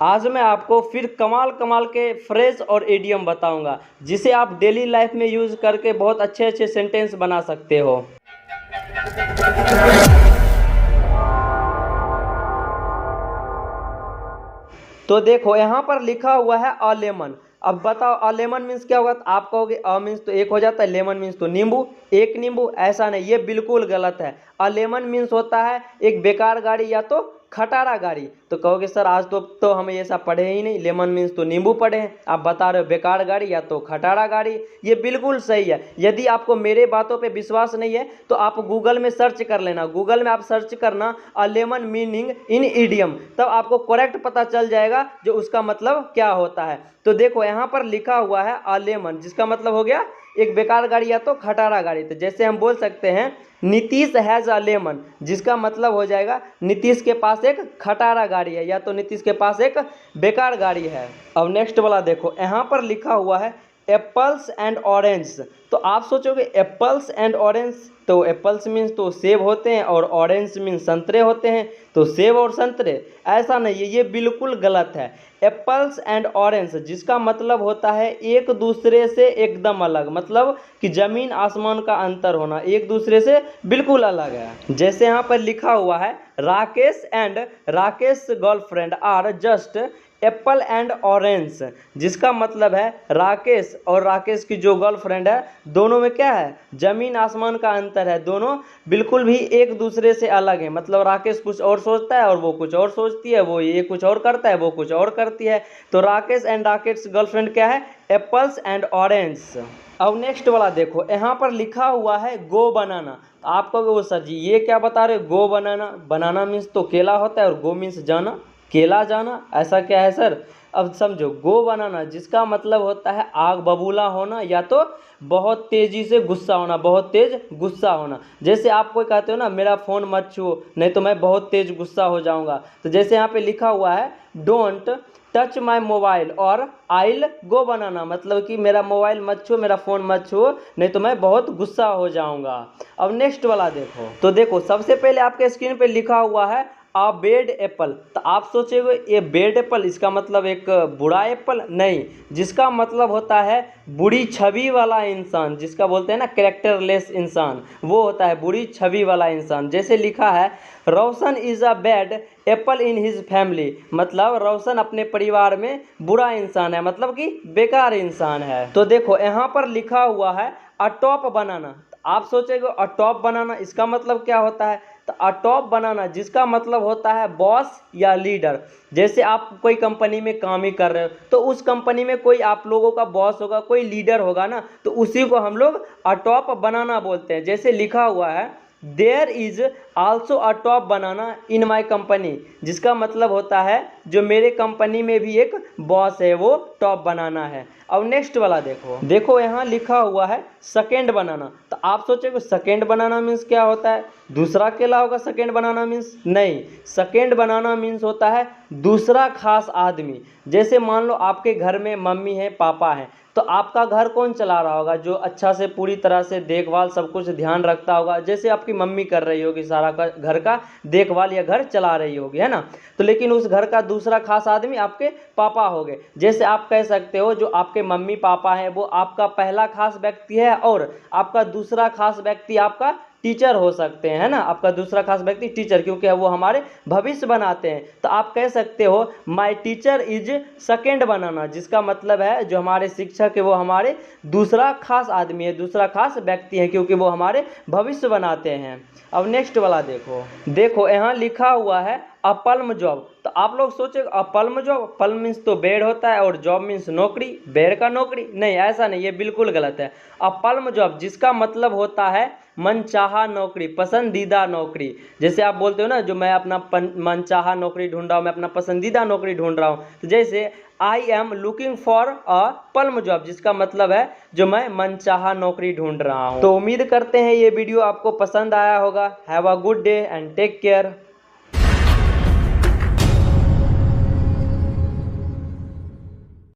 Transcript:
आज मैं आपको फिर कमाल कमाल के फ्रेज और इडियम बताऊंगा जिसे आप डेली लाइफ में यूज़ करके बहुत अच्छे अच्छे सेंटेंस बना सकते हो। तो देखो यहाँ पर लिखा हुआ है अ लेमन। अब बताओ अ लेमन मीन्स क्या होगा? तो आप कहोगे अ मीन्स तो एक हो जाता है, लेमन मीन्स तो नींबू, एक नींबू। ऐसा नहीं, ये बिल्कुल गलत है। अ लेमन मीन्स होता है एक बेकार गाड़ी या तो खटारा गाड़ी। तो कहोगे सर आज तो हम ये सब पढ़े ही नहीं, लेमन मीन्स तो नींबू पढ़े हैं, आप बता रहे हो बेकार गाड़ी या तो खटारा गाड़ी। ये बिल्कुल सही है। यदि आपको मेरे बातों पे विश्वास नहीं है तो आप गूगल में सर्च कर लेना, गूगल में आप सर्च करना a lemon meaning in idiom, तब आपको करेक्ट पता चल जाएगा जो उसका मतलब क्या होता है। तो देखो यहाँ पर लिखा हुआ है अ लेमन, जिसका मतलब हो गया एक बेकार गाड़ी या तो खटारा गाड़ी। तो जैसे हम बोल सकते हैं नीतीश हैज़ अ लेमन, जिसका मतलब हो जाएगा नीतीश के पास एक खटारा गाड़ी है या तो नीतीश के पास एक बेकार गाड़ी है। अब नेक्स्ट वाला देखो, यहाँ पर लिखा हुआ है एप्पल्स एंड ऑरेंज। तो आप सोचोगे एप्पल्स एंड ऑरेंज, तो एप्पल्स मीन्स तो सेब होते हैं और ऑरेंज मीन्स संतरे होते हैं, तो सेब और संतरे। ऐसा नहीं है, ये बिल्कुल गलत है। एप्पल्स एंड ऑरेंज जिसका मतलब होता है एक दूसरे से एकदम अलग, मतलब कि जमीन आसमान का अंतर होना, एक दूसरे से बिल्कुल अलग है। जैसे यहाँ पर लिखा हुआ है Rakesh and Rakesh girlfriend are just apple and orange, जिसका मतलब है राकेश और राकेश की जो गर्लफ्रेंड है दोनों में क्या है? जमीन आसमान का अंतर है, दोनों बिल्कुल भी एक दूसरे से अलग है। मतलब राकेश कुछ और सोचता है और वो कुछ और सोचती है, वो ये कुछ और करता है वो कुछ और करती है। तो राकेश एंड राकेश गर्लफ्रेंड क्या है? Apples and orange. अब नेक्स्ट वाला देखो, यहाँ पर लिखा हुआ है गो बनाना। आप कहोगे वो सर जी ये क्या बता रहे हो गो बनाना? बनाना मीन्स तो केला होता है और गो मीन्स जाना, केला जाना, ऐसा क्या है सर? अब समझो, गो बनाना जिसका मतलब होता है आग बबूला होना या तो बहुत तेज़ी से गुस्सा होना, बहुत तेज़ गुस्सा होना। जैसे आप कोई कहते हो ना मेरा फ़ोन मत छुओ नहीं तो मैं बहुत तेज़ गुस्सा हो जाऊंगा। तो जैसे यहाँ पे लिखा हुआ है डोंट टच माई मोबाइल और आइल गो बनाना, मतलब कि मेरा मोबाइल मत छुओ, मेरा फ़ोन मत छुओ नहीं तो मैं बहुत गुस्सा हो जाऊंगा। अब नेक्स्ट वाला देखो, तो देखो सबसे पहले आपके स्क्रीन पे लिखा हुआ है अ बेड एप्पल। तो आप सोचेंगे ये बेड एप्पल इसका मतलब एक बुरा एप्पल? नहीं, जिसका मतलब होता है बुरी छवि वाला इंसान, जिसका बोलते हैं ना कैरेक्टरलेस इंसान, वो होता है बुरी छवि वाला इंसान। जैसे लिखा है Roshan is a bad apple in his family, मतलब रोशन अपने परिवार में बुरा इंसान है, मतलब कि बेकार इंसान है। तो देखो यहाँ पर लिखा हुआ है अ टॉप बनाना। आप सोचेंगे अ टॉप बनाना इसका मतलब क्या होता है? तो अ टॉप बनाना जिसका मतलब होता है बॉस या लीडर। जैसे आप कोई कंपनी में काम ही कर रहे हो तो उस कंपनी में कोई आप लोगों का बॉस होगा, कोई लीडर होगा ना, तो उसी को हम लोग अ टॉप बनाना बोलते हैं। जैसे लिखा हुआ है there is also a top banana in my company, जिसका मतलब होता है जो मेरे कंपनी में भी एक बॉस है वो टॉप बनाना है। अब नेक्स्ट वाला देखो, देखो यहाँ लिखा हुआ है सेकेंड बनाना। तो आप सोचोगे सेकेंड बनाना मीन्स क्या होता है? दूसरा केला होगा सेकेंड बनाना मीन्स? नहीं, सेकेंड बनाना मीन्स होता है दूसरा खास आदमी। जैसे मान लो आपके घर में मम्मी है पापा है, तो आपका घर कौन चला रहा होगा? जो अच्छा से पूरी तरह से देखभाल सब कुछ ध्यान रखता होगा, जैसे आपकी मम्मी कर रही होगी सारा घर का देखभाल या घर चला रही होगी, है ना? तो लेकिन उस घर का दूसरा खास आदमी आपके पापा हो गए। जैसे आप कह सकते हो जो आपके मम्मी पापा हैं वो आपका पहला खास व्यक्ति है और आपका दूसरा खास व्यक्ति आपका टीचर हो सकते हैं, है ना? आपका दूसरा खास व्यक्ति टीचर, क्योंकि वो हमारे भविष्य बनाते हैं। तो आप कह सकते हो माय टीचर इज सेकेंड बनाना, जिसका मतलब है जो हमारे शिक्षक है वो हमारे दूसरा खास आदमी है, दूसरा खास व्यक्ति है, क्योंकि वो हमारे भविष्य बनाते हैं। अब नेक्स्ट वाला देखो, देखो यहाँ लिखा हुआ है अ पल्म जॉब। तो आप लोग सोचे अ पल्म जॉब, पल्म मीन्स तो बेड होता है और जॉब मीन्स नौकरी, बेड का नौकरी? नहीं, ऐसा नहीं, ये बिल्कुल गलत है। अ पल्म जॉब जिसका मतलब होता है मनचाहा नौकरी, पसंदीदा नौकरी। जैसे आप बोलते हो ना जो मैं अपना मनचाहा नौकरी ढूंढ रहा हूँ, मैं अपना पसंदीदा नौकरी ढूंढ रहा हूँ। तो जैसे I am looking for a plum job, जिसका मतलब है जो मैं मनचाहा नौकरी ढूंढ रहा हूँ। तो उम्मीद करते हैं ये वीडियो आपको पसंद आया होगा। Have a good day and take care.